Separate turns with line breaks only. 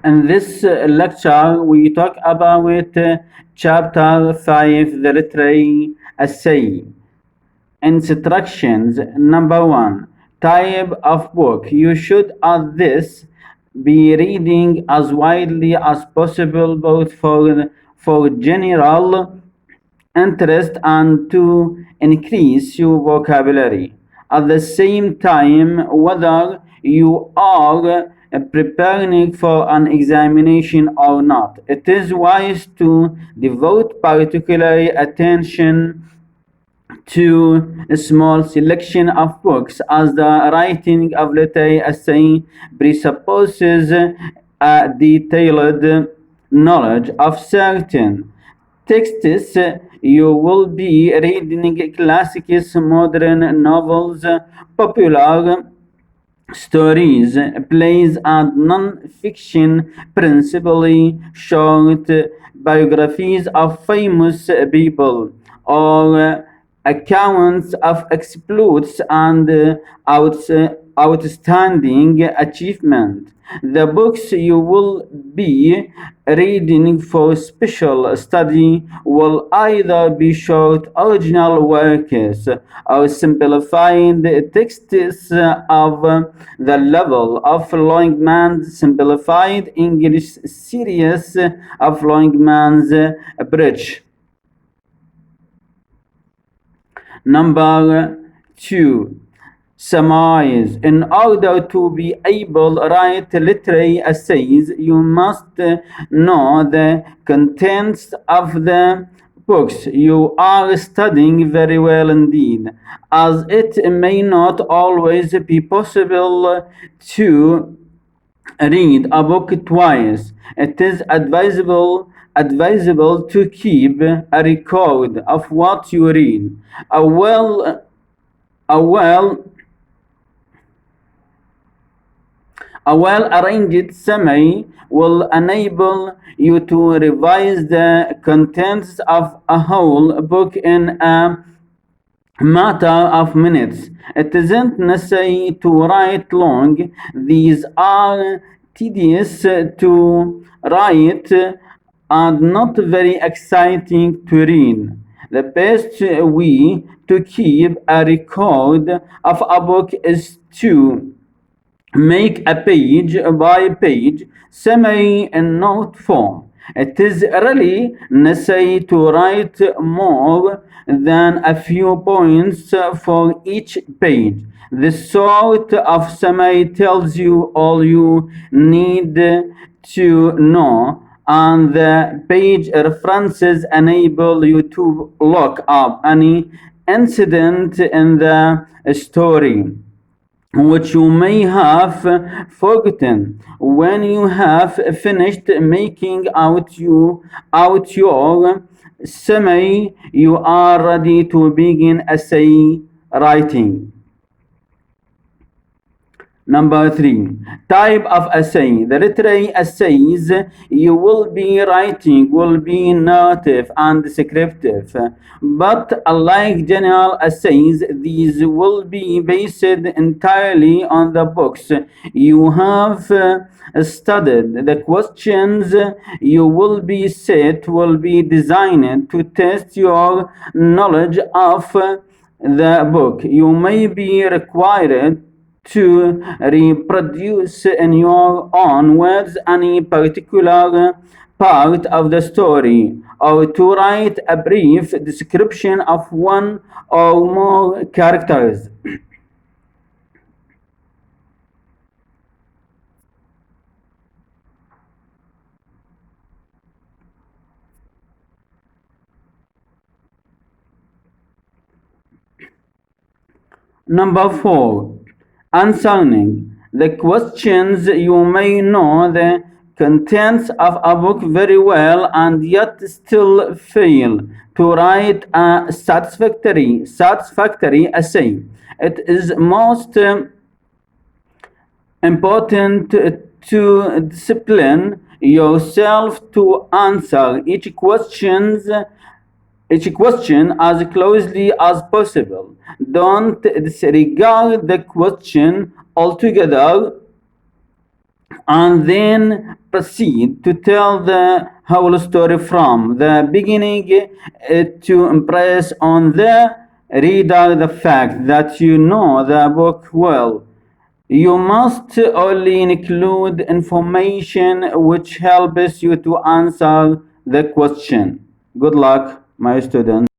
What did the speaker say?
In this lecture, we talk about chapter 5, the literary essay. Instructions. Number 1. Type of book. You should at this be reading as widely as possible, both for general interest and to increase your vocabulary. At the same time, whether you are preparing for an examination or not, it is wise to devote particular attention to a small selection of books, as the writing of literary essay presupposes a detailed knowledge of certain texts. You will be reading classics, modern novels, popular stories, plays, and non-fiction, principally short biographies of famous people, or accounts of exploits and outstanding achievement. The books you will be reading for special study will either be short original works or simplified texts of the level of Longman's Simplified English Series of Longman's Bridge. Number 2. Summarize. In order to be able to write literary essays, you must know the contents of the books you are studying very well indeed, as it may not always be possible to read a book twice. It is advisable to keep a record of what you read. A well-arranged summary will enable you to revise the contents of a whole book in a matter of minutes. It isn't necessary to write long. These are tedious to write and not very exciting to read. The best way to keep a record of a book is to make a page by page summary in note form. It is really necessary to write more than a few points for each page. This sort of summary tells you all you need to know, and the page references enable you to look up any incident in the story which you may have forgotten. When you have finished making out your summary, you are ready to begin essay writing. Number 3. Type of essay. The literary essays you will be writing will be narrative and descriptive, but unlike general essays, these will be based entirely on the books you have studied. The questions you will be set will be designed to test your knowledge of the book. You may be required to reproduce in your own words any particular part of the story, or to write a brief description of one or more characters. Number 4. Answering the questions. You may know the contents of a book very well and yet still fail to write a satisfactory essay. It is most important to discipline yourself to answer each question as closely as possible. Don't disregard the question altogether and then proceed to tell the whole story from the beginning to impress on the reader the fact that you know the book well. You must only include information which helps you to answer the question. Good luck, my students.